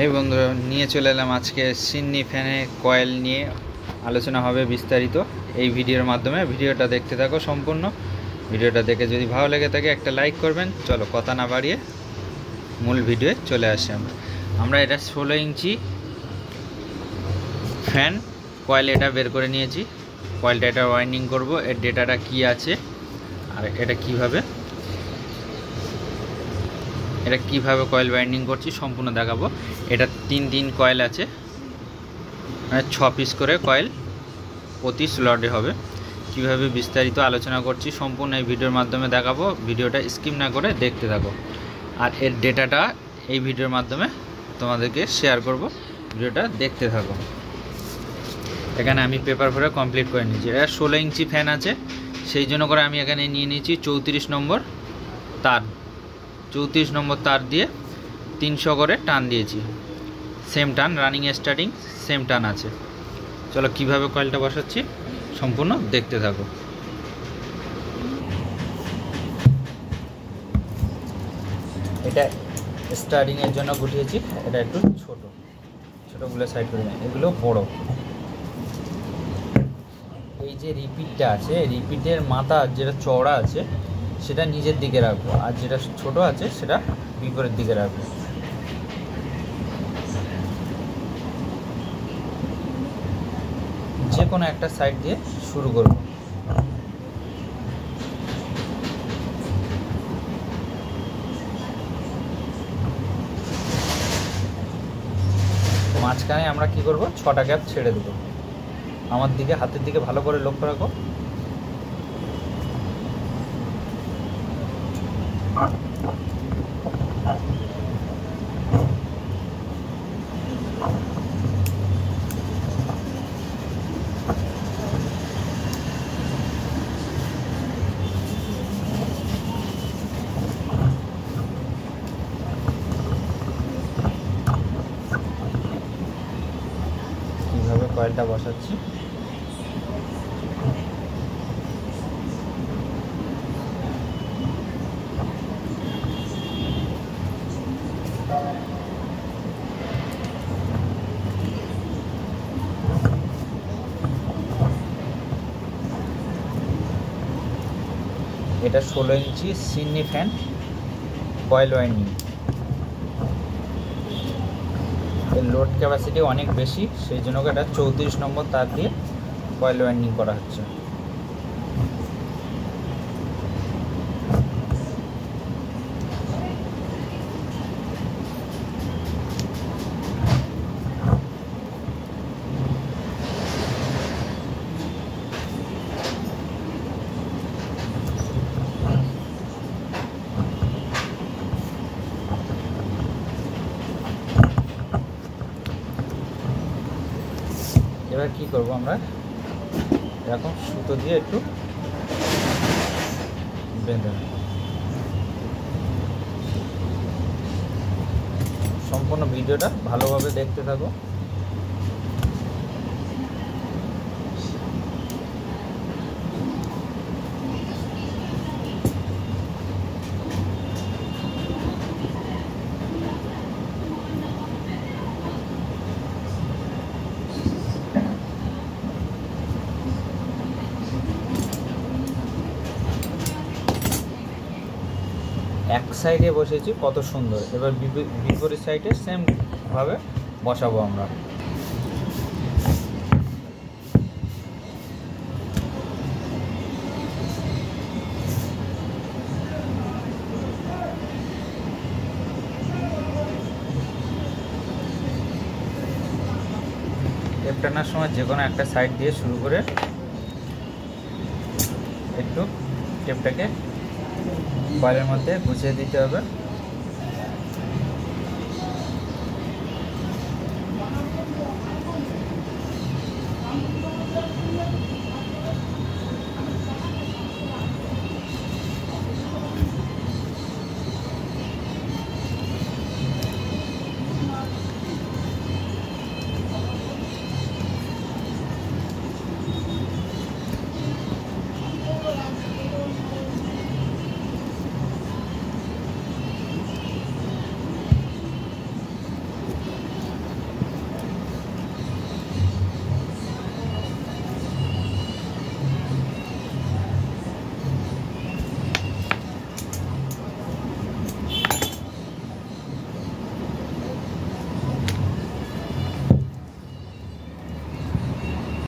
এই বন্ধুরা নিয়ে চলে এলাম আজকে সিন্নি ফ্যানের কয়েল নিয়ে আলোচনা হবে বিস্তারিত এই ভিডিওর মাধ্যমে। ভিডিওটা দেখতে থাকো সম্পূর্ণ। ভিডিওটা দেখে যদি ভালো লেগে থাকে একটা লাইক করবেন। চলো কথা না বাড়িয়ে মূল ভিডিওয়ে চলে আসি। আমরা এটা 16 ইঞ্চি ফ্যান কয়েল এটা বের করে নিয়েছি। কয়েলটা এটা ওয়াইন্ডিং করব, এর ডেটাটা কি আছে আর এটা কিভাবে কয়েল বাইন্ডিং করছি সম্পূর্ণ দেখাবো। এটা 3 কয়েল আছে, মানে 6 পিস করে কয়েল প্রতি স্লটে হবে। কিভাবে বিস্তারিত আলোচনা করছি সম্পূর্ণ এই ভিডিওর মাধ্যমে দেখাবো। ভিডিওটা স্কিপ না করে দেখতে থাকো। আর এর ডেটাটা এই ভিডিওর মাধ্যমে তোমাদেরকে শেয়ার করব, ভিডিওটা দেখতে থাকো। এখানে আমি পেপার ভরে কমপ্লিট করে নিয়েছি। এটা 16 ইঞ্চি ফ্যান আছে, সেই জন্য করে আমি এখানে নিয়ে নিয়েছি 34 নম্বর তার। 34 নম্বর তার দিয়ে 300 করে টান দিয়েছি। সেম টান, রানিং স্টার্টিং সেম টান আছে। চলো কিভাবে কয়েলটা বসাচ্ছি সম্পূর্ণ দেখতে থাকো। এটা স্টার্টিংয়ের জন্য গুটিয়েছি। এটা একটু ছোটোগুলো সাইড করে নেয়, এগুলো বড়। এই যে রিপিটটা আছে, রিপিটের মাথা যেটা চওড়া আছে সেটা নিজের দিকে রাখবো, আর যেটা ছোট আছে সেটা বিপরীত দিকে রাখবো। যে কোনো একটা সাইড দিয়ে শুরু করব। মাঝখানে আমরা কি করব, 6টা গ্যাপ ছেড়ে দেবো। আমার দিকে, হাতের দিকে ভালো করে লক্ষ্য রাখো। কিভাবে কয়েলটা বসাচ্ছি এটা 16 ইঞ্চি সিন্নি ফ্যান কয়েল ওয়াইন্ডিং। এর লোড ক্যাপাসিটি অনেক বেশি, সেই জন্য এটা 34 নম্বর তার দিয়ে কয়েল ওয়াইন্ডিং করা হচ্ছে। এবার কি করব, আমরা এরকম সুতো দিয়ে একটু বেঁধে নেব। সম্পূর্ণ ভিডিওটা ভালোভাবে দেখতে থাকো। এক সাইডে বসেছি কত সুন্দর, এবার বিপরীত সাইডে সেম ভাবে বসাবো আমরা। টেপ টানার সময় যে কোনো একটা সাইড দিয়ে শুরু করে একটু টেপটাকে কয়েলের মধ্যে গুছিয়ে দিতে হবে।